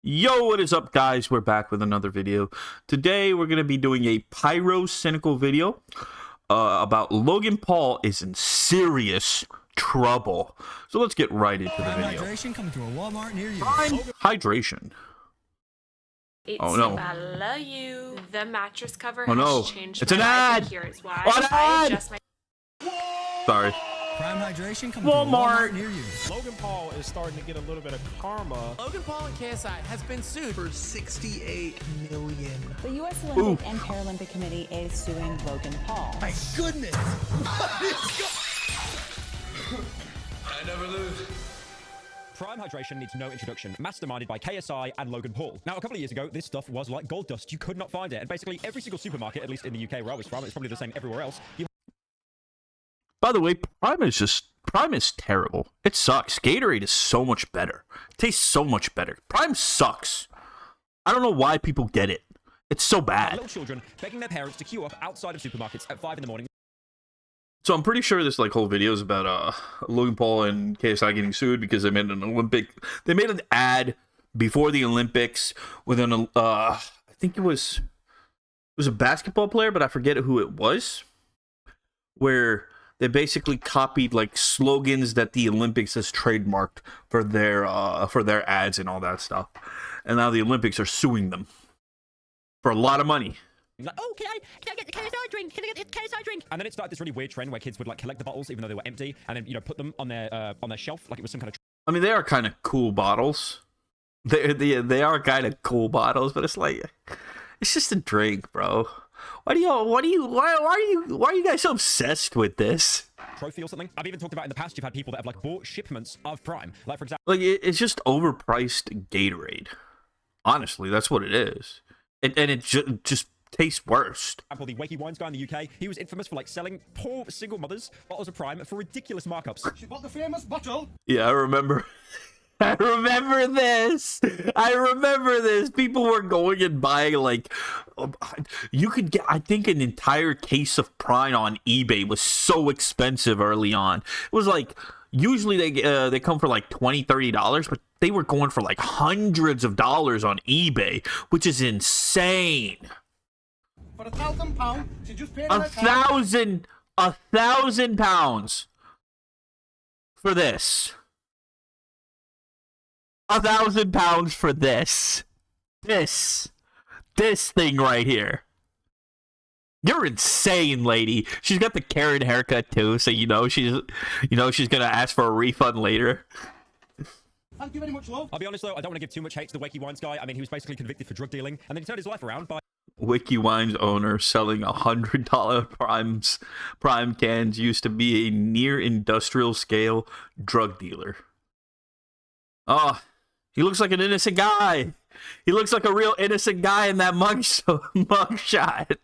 Yo, what is up, guys? We're back with another video. Today, we're going to be doing a pyro-cynical video about Logan Paul is in serious trouble. So let's get right into the video. Hydration coming to a Walmart near you. Prime hydration. It's Oh no. Bella, you. The mattress cover Oh no. has changed It's my an life, ad. and here is why. What I ad? adjust my Sorry. Prime hydration coming Walmart. to a Walmart near you. Logan Paul is starting to get a little bit of karma. Logan Paul and KSI has been sued for $68 million. The U.S. Olympic and Paralympic Committee is suing Logan Paul. My goodness. I never lose. Prime hydration needs no introduction. Masterminded by KSI and Logan Paul. Now, a couple of years ago, this stuff was like gold dust. You could not find it. And basically, every single supermarket, at least in the UK where I was from, it's probably the same everywhere else. By the way, Prime is terrible. It sucks. Gatorade is so much better. It tastes so much better. Prime sucks. I don't know why people get it. It's so bad. Little children begging their parents to queue up outside of supermarkets at 5 in the morning. So I'm pretty sure this whole video is about Logan Paul and KSI getting sued because they made an ad before the Olympics with I think it was a basketball player, but I forget who it was, where they basically copied like slogans that the Olympics has trademarked for their ads and all that stuff. And now the Olympics are suing them for a lot of money. Like, oh, can I get the KSI drink? Can I get the KSI drink? And then it started this really weird trend where kids would like collect the bottles even though they were empty, and then put them on their shelf like it was some kind of. I mean, they are kind of cool bottles. They are kind of cool bottles, but it's just a drink, bro. Why are you guys so obsessed with this? Trophy or something. I've even talked about in the past. You've had people that have like bought shipments of Prime, like for example. Like it's just overpriced Gatorade. Honestly, that's what it is, and it just tastes worse. For example, the Wakey Wines guy in the UK, he was infamous for like selling poor single mothers bottles of Prime for ridiculous markups. She bought the famous bottle. Yeah, I remember. I remember this. People were going and buying like, you could get, I think, an entire case of Prime on eBay was so expensive early on. It was like, usually they come for like $20-$30, but they were going for like hundreds of dollars on eBay, which is insane. For £1,000, she just paid £1,000 for this. £1,000 for this thing right here. You're insane, lady. She's got the Karen haircut too, so she's gonna ask for a refund later. Thank you very much, love. I'll be honest though, I don't want to give too much hate to the Wakey Wines guy. I mean, he was basically convicted for drug dealing, and then he turned his life around by. Wiki Wines owner selling $100 Prime cans used to be a near industrial scale drug dealer. Oh, he looks like an innocent guy. He looks like a real innocent guy in that mugshot.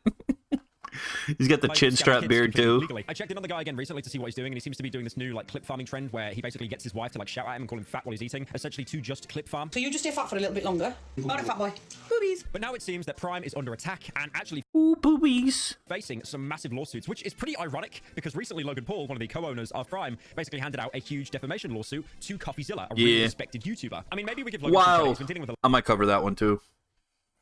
He's got the chin strap beard too. Legally. I checked in on the guy again recently to see what he's doing, and he seems to be doing this new like clip farming trend where he basically gets his wife to like shout at him and call him fat while he's eating, essentially to just clip farm. So you just stay fat for a little bit longer. All right, fat boy. Boobies. But now it seems that Prime is under attack and actually boobies. Facing some massive lawsuits, which is pretty ironic because recently Logan Paul, one of the co-owners of Prime, basically handed out a huge defamation lawsuit to Coffeezilla, a really respected YouTuber. I mean, maybe we give Logan some credit. He's been dealing with a I might cover that one too.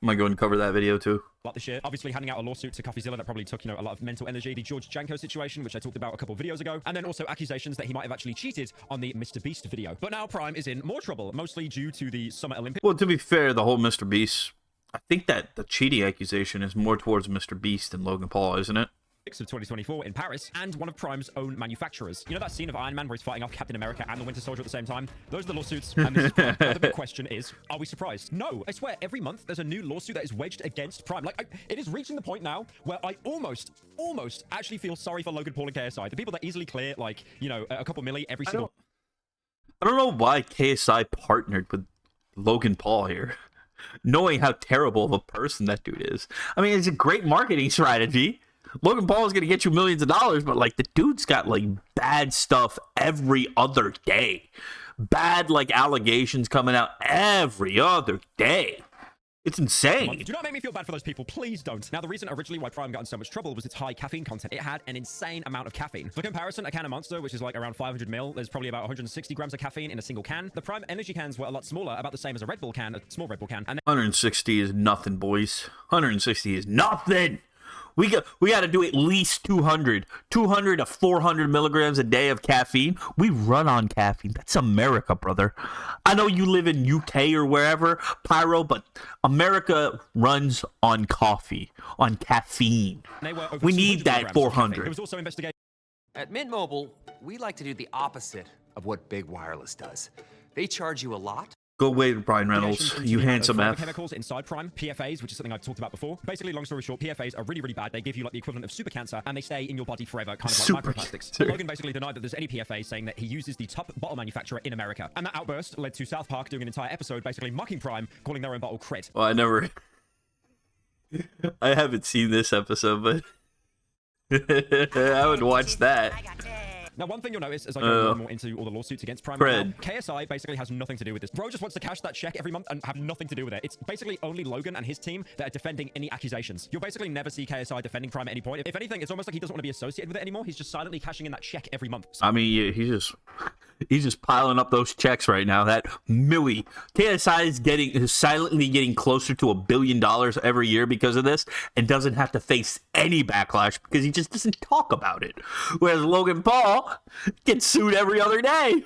I might go and cover that video too. lot this year. Obviously, handing out a lawsuit to Coffeezilla that probably took, a lot of mental energy. The George Janko situation, which I talked about a couple of videos ago. And then also accusations that he might have actually cheated on the Mr. Beast video. But now Prime is in more trouble, mostly due to the Summer Olympics. Well, to be fair, the whole Mr. Beast, I think that the cheating accusation is more towards Mr. Beast than Logan Paul, isn't it? Of 2024 in Paris, and one of Prime's own manufacturers. You know that scene of Iron Man where he's fighting off Captain America and the Winter Soldier at the same time? Those are the lawsuits, and this is Prime. Now, the big question is, are we surprised? No, I swear, every month there's a new lawsuit that is wedged against Prime. It is reaching the point now where I almost actually feel sorry for Logan Paul and KSI. The people that easily clear, a couple milli every single... I don't know why KSI partnered with Logan Paul here, knowing how terrible of a person that dude is. I mean, it's a great marketing strategy. Logan Paul is going to get you millions of dollars, but the dude's got bad stuff every other day. Bad allegations coming out every other day. It's insane. Do not make me feel bad for those people. Please don't. Now, the reason originally why Prime got in so much trouble was its high caffeine content. It had an insane amount of caffeine. For comparison, a can of Monster, which is like around 500 ml, there's probably about 160 grams of caffeine in a single can. The Prime energy cans were a lot smaller, about the same as a Red Bull can, a small Red Bull can. And 160 is nothing, boys. 160 is nothing. We got to do at least 200 to 400 milligrams a day of caffeine. We run on caffeine. That's America, brother. I know you live in UK or wherever, Pyro, but America runs on coffee, on caffeine. We need that 400. It was also investigated. At Mint Mobile, we like to do the opposite of what Big Wireless does. They charge you a lot. Go away, Brian Reynolds. You handsome man. Chemicals inside Prime, PFAs, which is something I've talked about before. Basically, long story short, PFAs are really, really bad. They give you like the equivalent of super cancer, and they stay in your body forever, kind of like microplastics. Logan basically denied that there's any PFAs, saying that he uses the top bottle manufacturer in America. And that outburst led to South Park doing an entire episode basically mocking Prime, calling their own bottle cred. Well, I haven't seen this episode, but I would watch that. Now, one thing you'll notice as I go more into all the lawsuits against Prime right now, KSI basically has nothing to do with this. Bro just wants to cash that check every month and have nothing to do with it. It's basically only Logan and his team that are defending any accusations. You'll basically never see KSI defending Prime at any point. If anything, it's almost like he doesn't want to be associated with it anymore. He's just silently cashing in that check every month. I mean, yeah, he's just piling up those checks right now. That Millie KSI is silently getting closer to $1 billion every year because of this, and doesn't have to face any backlash because he just doesn't talk about it. Whereas Logan Paul gets sued every other day.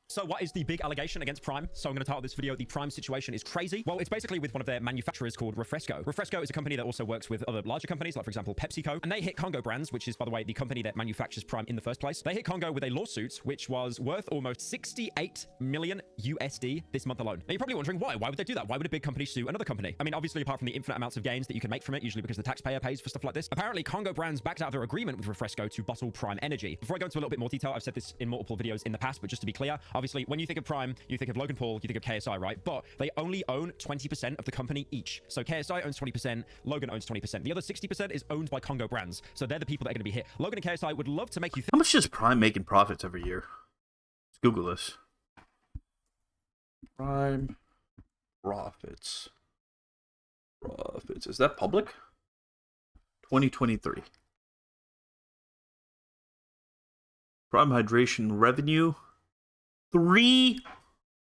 So what is the big allegation against Prime? So I'm going to title this video, The Prime Situation is Crazy. Well, it's basically with one of their manufacturers called Refresco. Refresco is a company that also works with other larger companies, like, for example, PepsiCo. And they hit Congo Brands, which is, by the way, the company that manufactures Prime in the first place. They hit Congo with a lawsuit, which was worth almost 68 million USD this month alone. Now, you're probably wondering why? Why would they do that? Why would a big company sue another company? I mean, obviously, apart from the infinite amounts of gains that you can make from it, usually because the taxpayer pays for stuff like this, apparently Congo Brands backed out of their agreement with Refresco to bottle Prime Energy. Before I go into a little bit more detail, I've said this in multiple videos in the past, but just to be clear, obviously, when you think of Prime, you think of Logan Paul, you think of KSI, right? But they only own 20% of the company each. So KSI owns 20%, Logan owns 20%. The other 60% is owned by Congo Brands. So they're the people that are going to be hit. Logan and KSI would love to make you think. How much does Prime make in profits every year? Let's Google this. Prime profits. Is that public? 2023. Prime Hydration revenue.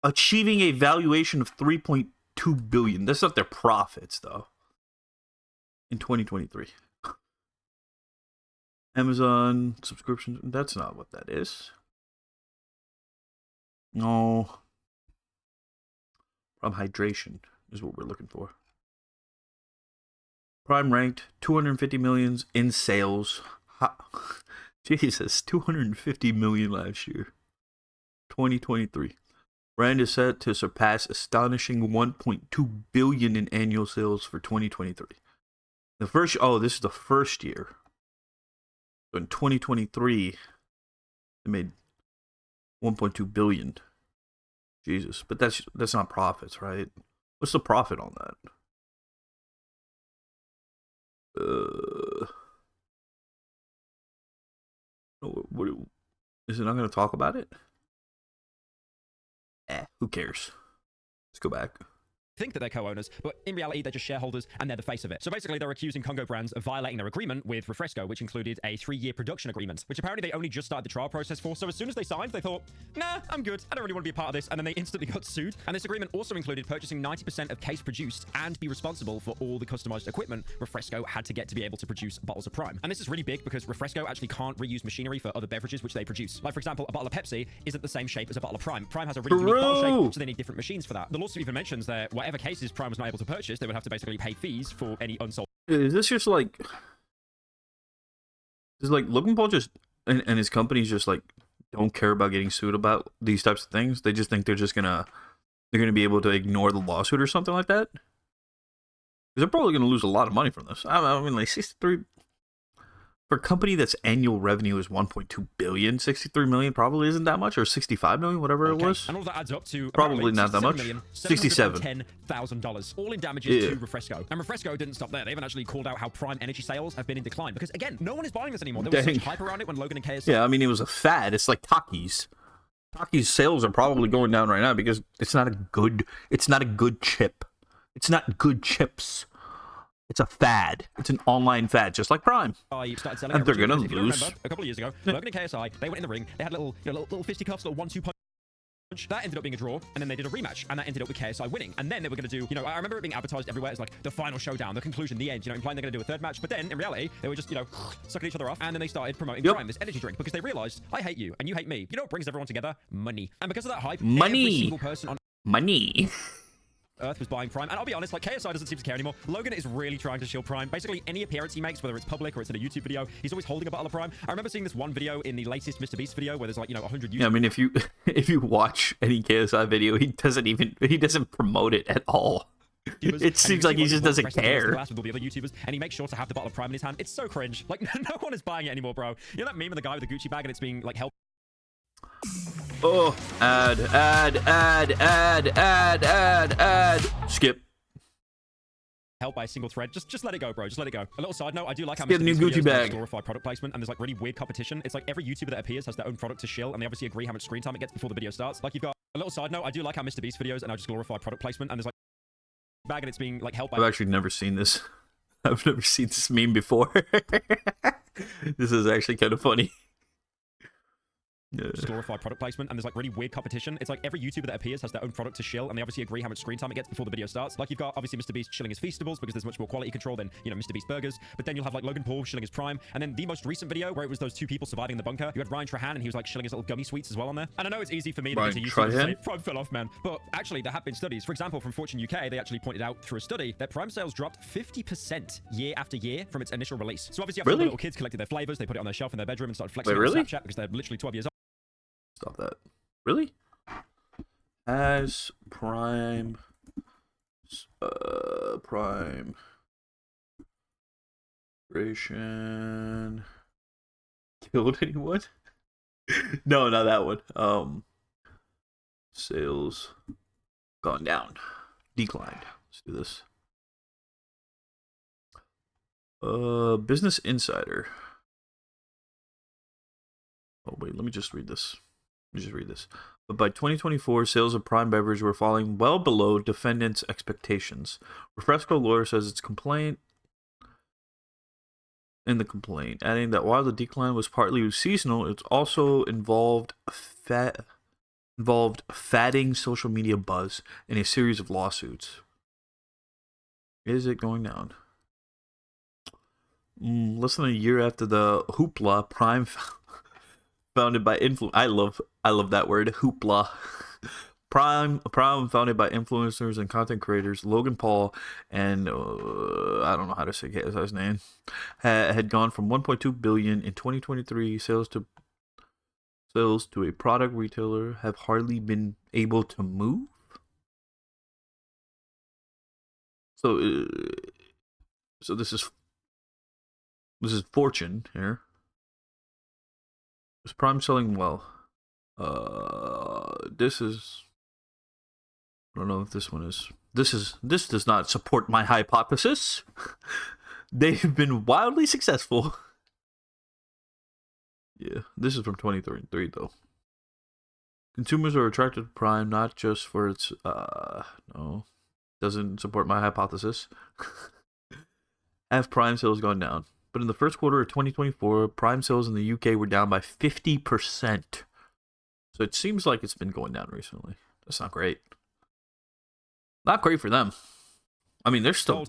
Achieving a valuation of 3.2 billion. That's not their profits, though. In 2023. Amazon subscription. That's not what that is. No. Prime Hydration is what we're looking for. Prime ranked 250 million in sales. Jesus, 250 million last year. 2023. Brand is set to surpass astonishing 1.2 billion in annual sales for 2023. This is the first year. So in 2023, they made 1.2 billion. Jesus, but that's not profits, right? What's the profit on that? What is it not going to talk about it? Who cares? Let's go back. Think that they're co-owners, but in reality, they're just shareholders and they're the face of it. So basically, they're accusing Congo Brands of violating their agreement with Refresco, which included a 3-year production agreement, which apparently they only just started the trial process for. So as soon as they signed, they thought, nah, I'm good. I don't really want to be a part of this. And then they instantly got sued. And this agreement also included purchasing 90% of case produced and be responsible for all the customized equipment Refresco had to get to be able to produce bottles of Prime. And this is really big because Refresco actually can't reuse machinery for other beverages which they produce. Like, for example, a bottle of Pepsi isn't the same shape as a bottle of Prime. Prime has a really unique bottle shape, so they need different machines for that. The lawsuit even mentions that whatever cases Prime was not able to purchase, they would have to basically pay fees for any unsold. Is this just like... Is like Logan Paul just... And his companies just like don't care about getting sued about these types of things? They just think they're gonna be able to ignore the lawsuit or something like that? Because they're probably gonna lose a lot of money from this. I mean, like 63... For a company that's annual revenue is 1.2 billion, 63 million probably isn't that much, or 65 million, whatever it was. And all that adds up to probably not that much. $67,000, all in damages to Refresco. And Refresco didn't stop there. They even actually called out how Prime energy sales have been in decline because, again, no one is buying this anymore. There was such hype around it when Logan and KSI. Yeah, I mean, it was a fad. It's like Takis. Takis sales are probably going down right now because it's not a good chip. It's not good chips. It's a fad. It's an online fad, just like Prime. I started selling And they're originally, gonna because if you don't lose. remember, a couple of years ago, Logan and KSI, they went in the ring. They had little fisticuffs, little 1-2 punch. That ended up being a draw, and then they did a rematch, and that ended up with KSI winning. And then they were going to do, I remember it being advertised everywhere as like the final showdown, the conclusion, the end, implying they're going to do a third match. But then in reality, they were just, sucking each other off, and then they started promoting Prime, this energy drink, because they realized I hate you and you hate me. You know what brings everyone together? Money. And because of that hype, every single person on Money. Earth was buying Prime. And I'll be honest, like, KSI doesn't seem to care anymore. Logan is really trying to shield Prime. Basically, any appearance he makes, whether it's public or it's in a YouTube video, he's always holding a bottle of Prime. I remember seeing this one video in the latest Mr. Beast video where there's like, 100 Yeah, I mean, if you watch any KSI video, he doesn't promote it at all. It seems like he just doesn't care. With all the other YouTubers, and he makes sure to have the bottle of Prime in his hand. It's so cringe. Like, no one is buying it anymore, bro. You know that meme of the guy with the Gucci bag and it's being like helped. Oh, ad. Skip. Held by a single thread. Just let it go, bro. Just let it go. A little side note, I do like how Get a new Gucci bag. Glorify product placement, and there's like really weird competition. It's like every YouTuber that appears has their own product to shill, and they obviously agree how much screen time it gets before the video starts. Like, you've got a little side note, I do like how Mr. Beast videos and I just glorify product placement, and there's like bag and it's being like held by. I've actually never seen this. I've never seen this meme before. This is actually kind of funny. Just glorify product placement, and there's like really weird competition. It's like every YouTuber that appears has their own product to shill, and they obviously agree how much screen time it gets before the video starts. Like, you've got obviously Mr. Beast shilling his Feastables because there's much more quality control than, Mr. Beast burgers. But then you'll have like Logan Paul shilling his Prime, and then the most recent video where it was those two people surviving in the bunker, you had Ryan Trahan and he was like shilling his little gummy sweets as well on there. And I know it's easy for me to YouTube to say Prime fell off, man, but actually there have been studies. For example, from Fortune UK, they actually pointed out through a study that Prime sales dropped 50% year after year from its initial release. So obviously after the little kids collected their flavors, they put it on their shelf in their bedroom and started flexing on Snapchat because they're literally 12 years old. Stop that. Really? Has Prime ration killed anyone? No, not that one. Sales gone down. Declined. Let's do this. Business Insider. Oh wait, let me just read this. But by 2024, sales of Prime beverage were falling well below defendants' expectations. Refresco lawyer says its complaint, adding that while the decline was partly seasonal, it also involved fatting social media buzz in a series of lawsuits. Is it going down? Less than a year after the hoopla, Prime founded by I love that word, hoopla. Prime founded by influencers and content creators Logan Paul and I don't know how to say his name, had gone from 1.2 billion in 2023 sales to a product retailer have hardly been able to move. So this is Fortune here. Is Prime selling well? This is. I don't know if this one is. This does not support my hypothesis. They've been wildly successful. Yeah, this is from 2023 though. Consumers are attracted to Prime not just for its. No, doesn't support my hypothesis. Have Prime sales gone down? But in the first quarter of 2024, Prime sales in the UK were down by 50%. So it seems like it's been going down recently. That's not great. Not great for them. I mean, they're still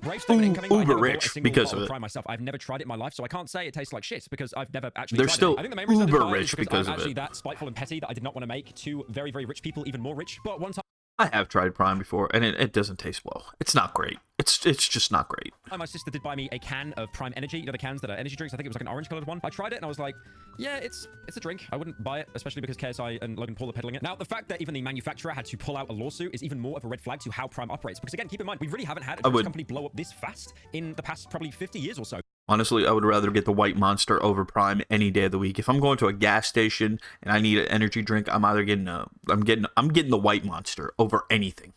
uber rich because of it. Prime myself. I've never tried it in my life, so I can't say it tastes like shit because I've never actually they're tried still it. I think the main reason uber rich because I'm of actually it. That spiteful and petty that I did not want to make two very, very rich people even more rich. But one time I have tried Prime before, and it doesn't taste well. It's not great. It's just not great. my sister did buy me a can of Prime Energy. You know the cans that are energy drinks? I think it was like an orange colored one. I tried it and I was like, yeah, it's a drink. I wouldn't buy it, especially because KSI and Logan Paul are peddling it. Now, the fact that even the manufacturer had to pull out a lawsuit is even more of a red flag to how Prime operates. Because again, keep in mind, we really haven't had a drinks company blow up this fast in the past probably 50 years or so. Honestly, I would rather get the White Monster over Prime any day of the week. If I'm going to a gas station and I need an energy drink, I'm either getting I'm getting the White Monster over anything.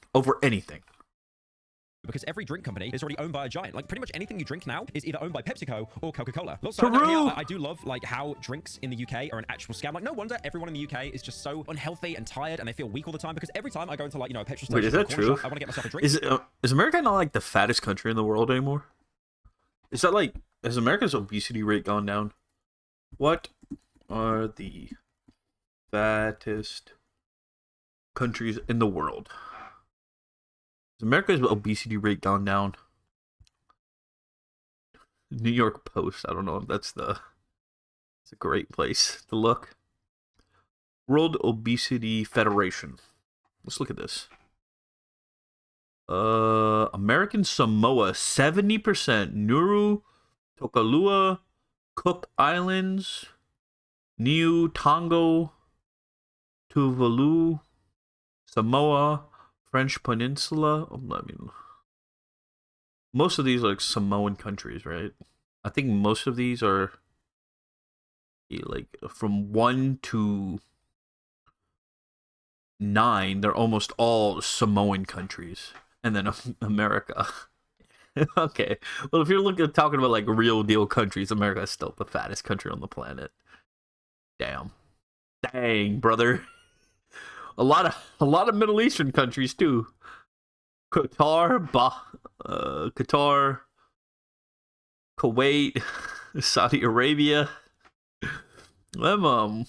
because every drink company is already owned by a giant. Like, pretty much anything you drink now is either owned by PepsiCo or Coca-Cola. Also, I do love, like, how drinks in the UK are an actual scam. Like, no wonder everyone in the UK is just so unhealthy and tired, and they feel weak all the time, because every time I go into, like, you know, a petrol station, wait, is that true? shop, I want to get myself a drink. Is America not, like, the fattest country in the world anymore? Is that, like, has America's obesity rate gone down? What are the fattest countries in the world? Has America's obesity rate gone down? New York Post. I don't know if it's a great place to look. World Obesity Federation. Let's look at this. American Samoa, 70%. Nauru, Tokalua, Cook Islands, Niue, Tonga, Tuvalu, Samoa, French Peninsula. I mean, most of these are like Samoan countries, right? I think most of these are like from 1 to 9. They're almost all Samoan countries, and then America. Okay, well, if you're talking about like real deal countries, America is still the fattest country on the planet. Dang, brother. A lot of Middle Eastern countries too. Qatar, Kuwait, Saudi Arabia, Jordan,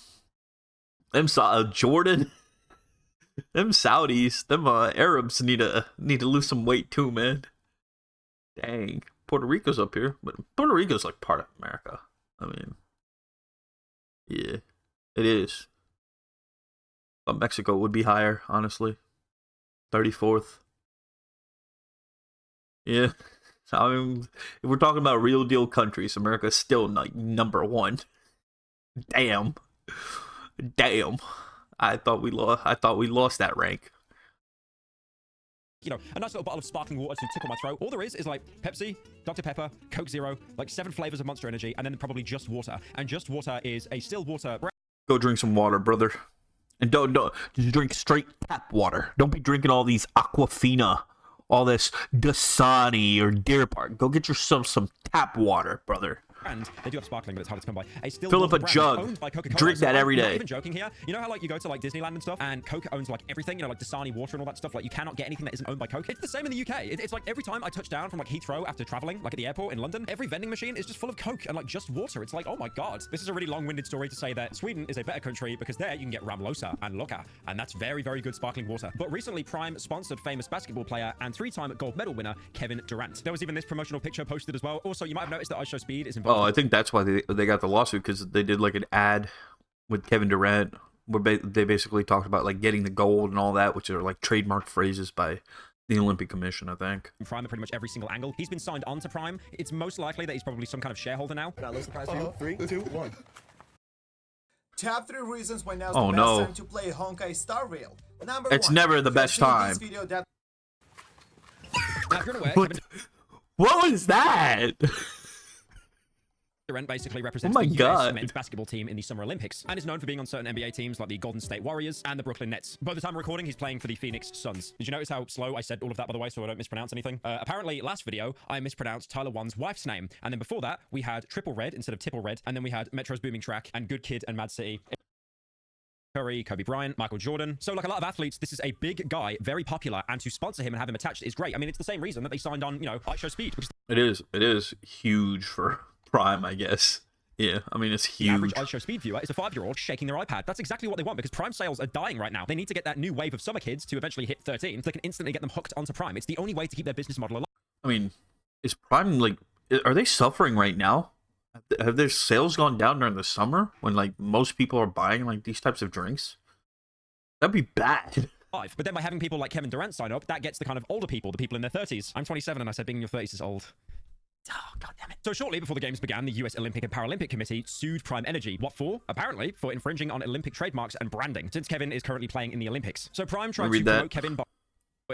them Saudis, them Arabs need to lose some weight too, man. Dang, Puerto Rico's up here, but Puerto Rico's like part of America. I mean, yeah, it is. But Mexico would be higher, honestly. 34th. Yeah. I mean, if we're talking about real deal countries, America's still like number 1. Damn. I thought we lost that rank. You know, a nice little bottle of sparkling water to tickle my throat. All there is like Pepsi, Dr. Pepper, Coke Zero, like 7 flavors of Monster Energy, and then probably just water. And just water is a still water. Go drink some water, brother. And don't just drink straight tap water. Don't be drinking all these Aquafina, all this Dasani or Deer Park. Go get yourself some tap water, brother. And they do have sparkling, but it's hard to come by. A still fill up a brand jug. Owned by Coca-Cola. Drink that every day. I'm not even joking here. You know how like you go to like Disneyland and stuff, and Coke owns like everything. You know, like Dasani water and all that stuff. Like you cannot get anything that isn't owned by Coke. It's the same in the UK. It's like every time I touch down from like Heathrow after traveling, like at the airport in London, every vending machine is just full of Coke and like just water. It's like, oh my god. This is a really long-winded story to say that Sweden is a better country because there you can get Ramlösa and Loka, and that's very, very good sparkling water. But recently, Prime sponsored famous basketball player and 3-time gold medal winner Kevin Durant. There was even this promotional picture posted as well. Also, you might have noticed that iShowSpeed is involved. Oh, I think that's why they got the lawsuit, because they did like an ad with Kevin Durant where they basically talked about like getting the gold and all that, which are like trademark phrases by the Olympic Commission, I think. Prime at pretty much every single angle. He's been signed on to Prime. It's most likely that he's probably some kind of shareholder now. Can I list the prize for you? 3, 2, 1. Top 3 reasons why now's Oh, the best no. time to play Honkai Star Rail. Number It's 1. never the You best have seen time. this video that Now, if you're unaware, What was that? Durant basically represents Oh my the US God. men's basketball team in the Summer Olympics and is known for being on certain NBA teams like the Golden State Warriors and the Brooklyn Nets. By the time of recording, he's playing for the Phoenix Suns. Did you notice how slow I said all of that, by the way, so I don't mispronounce anything? Apparently, last video, I mispronounced Tyler One's wife's name. And then before that, we had Triple Red instead of Tipple Red. And then we had Metro's Booming Track and Good Kid and Mad City. Curry, Kobe Bryant, Michael Jordan. So like a lot of athletes, this is a big guy, very popular, and to sponsor him and have him attached is great. I mean, it's the same reason that they signed on, you know, iShowSpeed. It is huge for Prime, I guess. Yeah, I mean, it's The average huge. iShowSpeed viewer is a 5-year-old shaking their iPad. That's exactly what they want because Prime sales are dying right now. They need to get that new wave of summer kids to eventually hit 13 so they can instantly get them hooked onto Prime. It's the only way to keep their business model alive. I mean, is Prime like, are they suffering right now? Have their sales gone down during the summer when like most people are buying like these types of drinks? That'd be bad. But then by having people like Kevin Durant sign up, that gets the kind of older people, the people in their 30s. I'm 27 and I said being in your 30s is old. Oh, God damn it. So shortly before the games began, the US Olympic and Paralympic Committee sued Prime Energy. What for? Apparently for infringing on Olympic trademarks and branding, since Kevin is currently playing in the Olympics. So Prime tried to promote Kevin by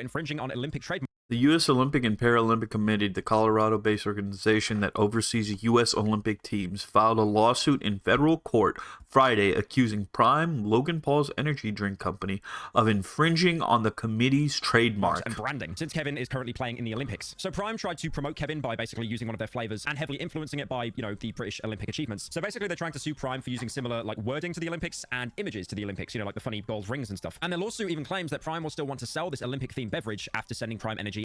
infringing on Olympic trademarks The U.S. Olympic and Paralympic Committee, the Colorado-based organization that oversees U.S. Olympic teams, filed a lawsuit in federal court Friday accusing Prime, Logan Paul's energy drink company, of infringing on the committee's trademark and branding, since Kevin is currently playing in the Olympics. So Prime tried to promote Kevin by basically using one of their flavors and heavily influencing it by, you know, the British Olympic achievements. So basically they're trying to sue Prime for using similar, like, wording to the Olympics and images to the Olympics, you know, like the funny gold rings and stuff. And their lawsuit even claims that Prime will still want to sell this Olympic-themed beverage after sending Prime Energy.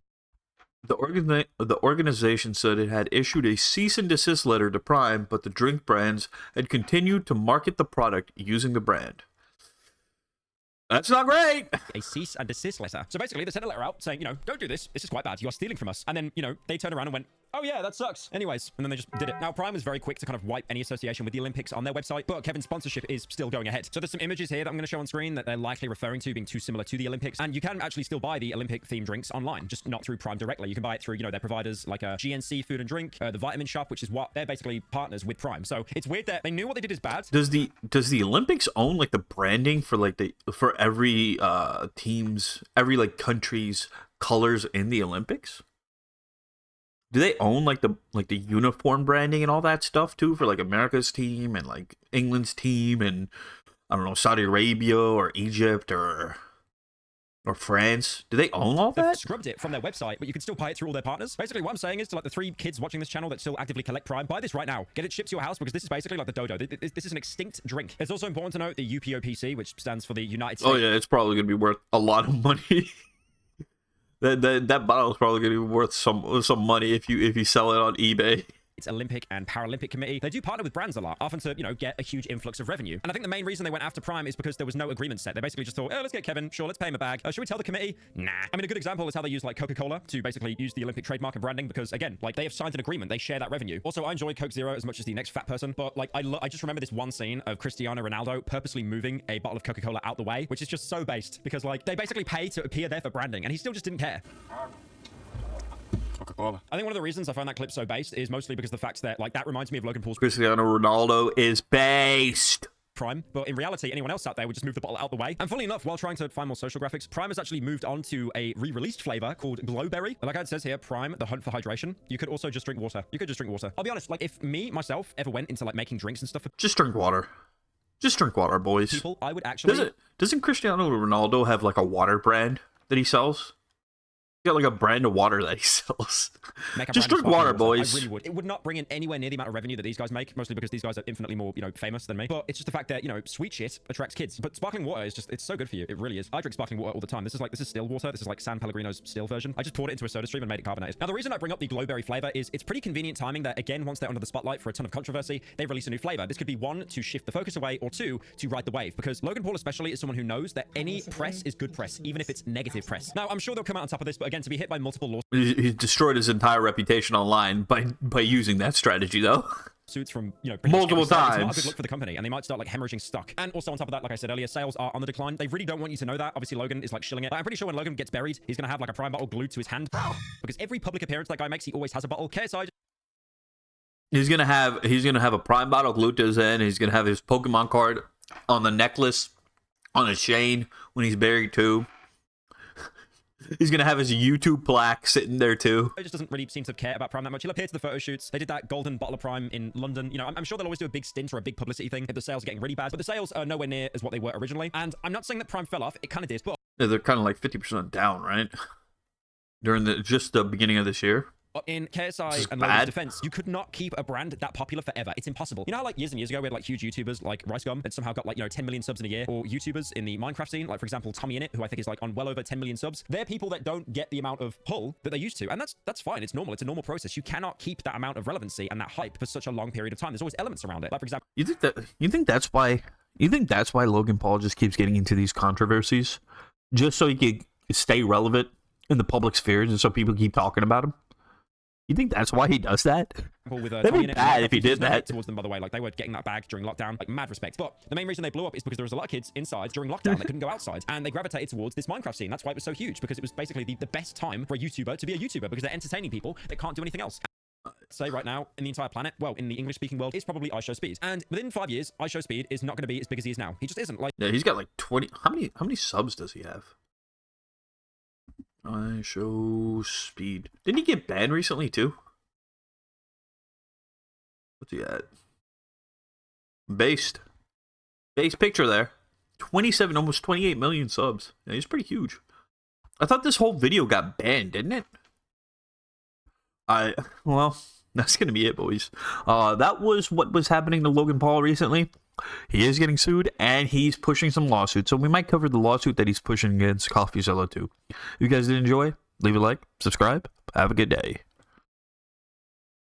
The organization said it had issued a cease and desist letter to Prime, but the drink brands had continued to market the product using the brand. That's not great. A cease and desist letter. So basically, they sent a letter out saying, you know, don't do this. This is quite bad. You are stealing from us. And then, you know, they turned around and went, oh yeah, that sucks. Anyways, and then they just did it. Now, Prime was very quick to kind of wipe any association with the Olympics on their website, but Kevin's sponsorship is still going ahead. So there's some images here that I'm going to show on screen that they're likely referring to being too similar to the Olympics. And you can actually still buy the Olympic-themed drinks online, just not through Prime directly. You can buy it through, you know, their providers like GNC Food and Drink, the Vitamin Shop, which is what they're basically partners with Prime. So it's weird that they knew what they did is bad. Does the Olympics own like the branding for like for every team's, every like country's colors in the Olympics? Do they own like the uniform branding and all that stuff too for like America's team and like England's team and I don't know, Saudi Arabia or Egypt or France? Do they own all They've that? scrubbed it from their website, but you can still buy it through all their partners. Basically, what I'm saying is to like the 3 kids watching this channel that still actively collect Prime, buy this right now. Get it shipped to your house because this is basically like the Dodo. This is an extinct drink. It's also important to note the UPOPC, which stands for the United States. Oh yeah, it's probably gonna be worth a lot of money. That bottle is probably gonna be worth some money if you sell it on eBay. It's Olympic and Paralympic Committee. They do partner with brands a lot, often to, you know, get a huge influx of revenue. And I think the main reason they went after Prime is because there was no agreement set. They basically just thought, oh, let's get Kevin. Sure, let's pay him a bag. Should we tell the committee? Nah. I mean, a good example is how they use like Coca-Cola to basically use the Olympic trademark and branding because, again, like they have signed an agreement. They share that revenue. Also, I enjoy Coke Zero as much as the next fat person, but like I just remember this one scene of Cristiano Ronaldo purposely moving a bottle of Coca-Cola out the way, which is just so based because like they basically pay to appear there for branding and he still just didn't care. Coca-Cola. I think one of the reasons I find that clip so based is mostly because the fact that like that reminds me of Logan Paul's Cristiano Ronaldo is based. Prime, but in reality, anyone else out there would just move the bottle out the way. And funnily enough, while trying to find more social graphics, Prime has actually moved on to a re-released flavor called Glowberry. Like it says here, Prime, the hunt for hydration. You could also just drink water. You could just drink water. I'll be honest, like if myself, ever went into like making drinks and stuff, Just drink water. Just drink water, boys. people, I would actually... Doesn't Cristiano Ronaldo have like a water brand that he sells? He's got like a brand of water that he sells. Just drink water, boys. I really would. It would not bring in anywhere near the amount of revenue that these guys make, mostly because these guys are infinitely more, you know, famous than me. But it's just the fact that, you know, sweet shit attracts kids. But sparkling water is just, it's so good for you. It really is. I drink sparkling water all the time. This is still water. This is like San Pellegrino's still version. I just poured it into a soda stream and made it carbonated. Now, the reason I bring up the Glowberry flavor is it's pretty convenient timing that, again, once they're under the spotlight for a ton of controversy, they release a new flavor. This could be 1, to shift the focus away, or 2, to ride the wave. Because Logan Paul especially is someone who knows that any press is good press, even if it's negative press. Now, I'm sure they'll come out on top of this, but again, to be hit by multiple He's destroyed his entire reputation online by using that strategy, though. suits from, you know, multiple it's not a times. good look for the company, and they might start like hemorrhaging stock. And also on top of that, like I said earlier, sales are on the decline. They really don't want you to know that. Obviously, Logan is like shilling it. But I'm pretty sure when Logan gets buried, he's gonna have like a Prime bottle glued to his hand because every public appearance that guy makes, he always has a bottle. KSI. He's gonna have a Prime bottle glued to his hand. He's gonna have his Pokemon card on the necklace, on his chain when he's buried too. He's going to have his YouTube plaque sitting there too. He just doesn't really seem to care about Prime that much. He'll appear to the photo shoots. They did that golden bottle of Prime in London. You know, I'm sure they'll always do a big stint or a big publicity thing if the sales are getting really bad. But the sales are nowhere near as what they were originally. And I'm not saying that Prime fell off. It kind of did. But Yeah, they're kind of like 50% down, right? During just the beginning of this year. in KSI and Logan's defense, you could not keep a brand that popular forever. It's impossible. You know how like years and years ago we had like huge YouTubers like Rice Gum that somehow got like, you know, 10 million subs in a year, or YouTubers in the Minecraft scene, like for example Tommy Innit, who I think is like on well over 10 million subs. They're people that don't get the amount of pull that they used to, and that's fine. It's normal. It's a normal process. You cannot keep that amount of relevancy and that hype for such a long period of time. There's always elements around it. Like for example, you think that's why Logan Paul just keeps getting into these controversies, just so he can stay relevant in the public spheres and so people keep talking about him? You think that's why he does that? That'd be bad if he did that. Towards them, by the way, like they were getting that bag during lockdown, like mad respect. But the main reason they blew up is because there was a lot of kids inside during lockdown that couldn't go outside, and they gravitated towards this Minecraft scene. That's why it was so huge, because it was basically the best time for a YouTuber to be a YouTuber, because they're entertaining people that can't do anything else. Say right now in the entire planet, well, in the English-speaking world, it's probably iShowSpeed, and within 5 years, iShowSpeed is not going to be as big as he is now. He just isn't. Like, yeah, he's got like 20. How many subs does he have? I show speed. Didn't he get banned recently too? What's he at? Based picture there. 27, almost 28 million subs. Yeah, he's pretty huge. I thought this whole video got banned, didn't it? Well, that's gonna be it, boys. That was what was happening to Logan Paul recently. He is getting sued, and he's pushing some lawsuits. So we might cover the lawsuit that he's pushing against CoffeeZilla too. If you guys did enjoy, leave a like, subscribe. Have a good day.